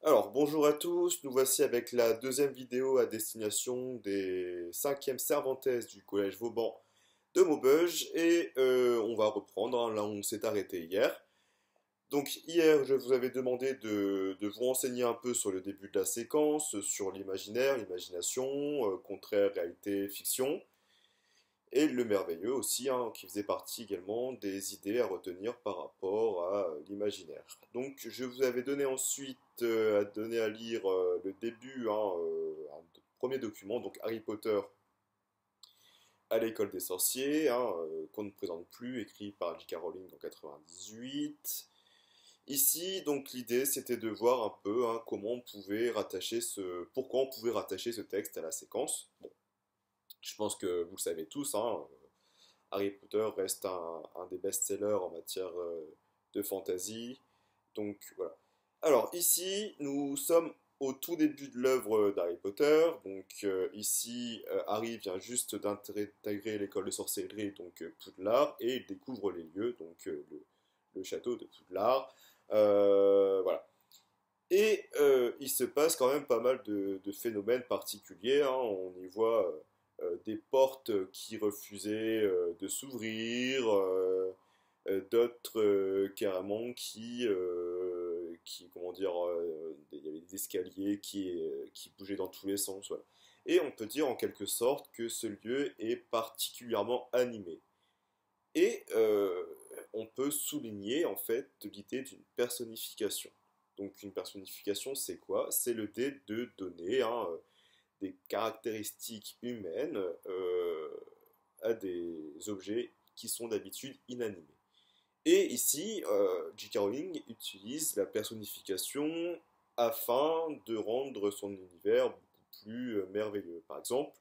Alors, bonjour à tous, nous voici avec la deuxième vidéo à destination des 5e Cervantes du Collège Vauban de Maubeuge et on va reprendre là où on s'est arrêté hier. Donc hier, je vous avais demandé de vous renseigner un peu sur le début de la séquence, sur l'imaginaire, l'imagination, contraire, réalité, fiction. Et le merveilleux aussi, hein, qui faisait partie également des idées à retenir par rapport à l'imaginaire. Donc je vous avais donné ensuite à donner à lire le début, hein, un premier document, donc Harry Potter à l'école des sorciers, hein, qu'on ne présente plus, écrit par J.K. Rowling en 98. Ici, donc l'idée c'était de voir un peu hein, comment on pouvait rattacher pourquoi on pouvait rattacher ce texte à la séquence. Bon, je pense que vous le savez tous, hein, Harry Potter reste un des best-sellers en matière de fantasy. Donc voilà. Alors ici, nous sommes au tout début de l'œuvre d'Harry Potter. Donc ici, Harry vient juste d'intégrer l'école de sorcellerie, donc Poudlard, et il découvre les lieux, donc le château de Poudlard. Voilà. Et il se passe quand même pas mal de phénomènes particuliers, hein. On y voit des portes qui refusaient de s'ouvrir, d'autres carrément comment dire, il y avait des escaliers qui bougeaient dans tous les sens. Voilà. Et on peut dire en quelque sorte que ce lieu est particulièrement animé. Et on peut souligner en fait l'idée d'une personnification. Donc une personnification, c'est quoi? C'est le dé de donner hein, des caractéristiques humaines à des objets qui sont d'habitude inanimés. Et ici, J.K. Rowling utilise la personnification afin de rendre son univers beaucoup plus merveilleux. Par exemple,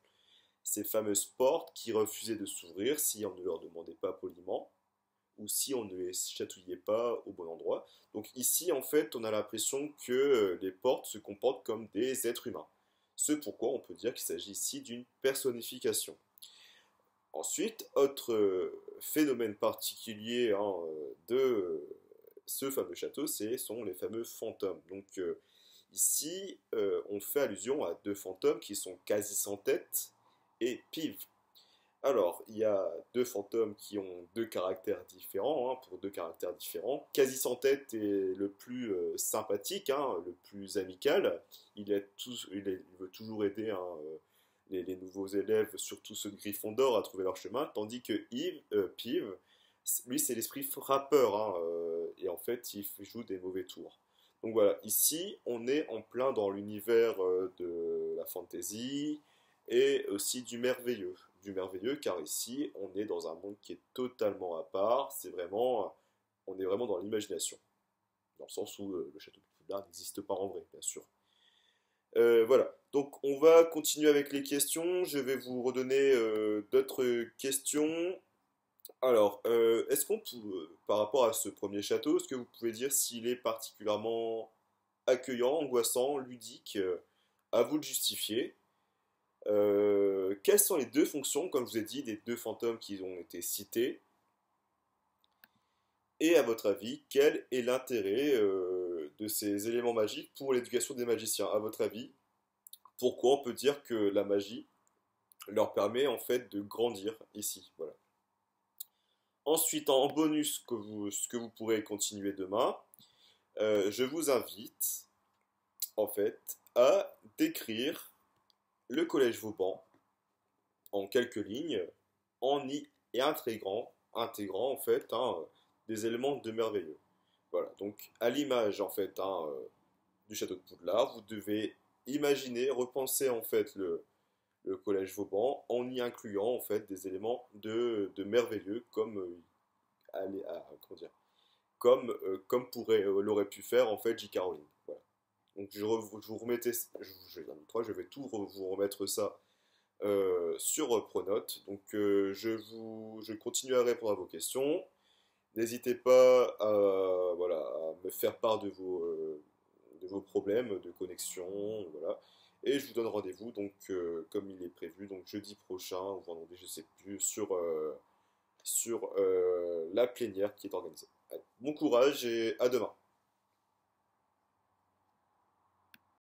ces fameuses portes qui refusaient de s'ouvrir si on ne leur demandait pas poliment ou si on ne les chatouillait pas au bon endroit. Donc ici, en fait, on a l'impression que les portes se comportent comme des êtres humains. Ce pourquoi on peut dire qu'il s'agit ici d'une personnification. Ensuite, autre phénomène particulier hein, de ce fameux château, sont les fameux fantômes. Donc ici, on fait allusion à deux fantômes qui sont quasi sans tête et Pive. Alors, il y a deux fantômes qui ont deux caractères différents, hein, pour deux caractères différents. Quasi sans tête est le plus sympathique, hein, le plus amical. Il veut toujours aider hein, les nouveaux élèves, surtout ceux de Gryffondor, à trouver leur chemin, tandis que Pive, lui, c'est l'esprit frappeur, hein, et en fait, il joue des mauvais tours. Donc voilà, ici, on est en plein dans l'univers de la fantasy et aussi du merveilleux. Du merveilleux, car ici, on est dans un monde qui est totalement à part, on est vraiment dans l'imagination, dans le sens où le château de Poudlard n'existe pas en vrai, bien sûr. Voilà, donc on va continuer avec les questions. Je vais vous redonner d'autres questions. Alors, par rapport à ce premier château, est-ce que vous pouvez dire s'il est particulièrement accueillant, angoissant, ludique? À vous de justifier. Quelles sont les deux fonctions, comme je vous ai dit, des deux fantômes qui ont été cités? Et à votre avis, quel est l'intérêt de ces éléments magiques pour l'éducation des magiciens? À votre avis, pourquoi on peut dire que la magie leur permet en fait de grandir ici? Voilà. Ensuite, en bonus, ce que vous pourrez continuer demain, je vous invite en fait à décrire le collège Vauban en quelques lignes en y et intégrant en fait hein, des éléments de merveilleux. Voilà, donc à l'image en fait hein, du château de Poudlard, vous devez imaginer, repenser en fait le collège Vauban en y incluant en fait des éléments de merveilleux comme comment dire, comme l'aurait pu faire en fait J.K. Rowling. Voilà. Donc je vous remettais, je vais tout vous remettre ça sur Pronote. Donc je continue à répondre à vos questions. N'hésitez pas voilà, à me faire part de vos problèmes de connexion. Voilà. Et je vous donne rendez-vous, donc, comme il est prévu, donc jeudi prochain, ou vendredi, je ne sais plus, sur la plénière qui est organisée. Allez, bon courage et à demain.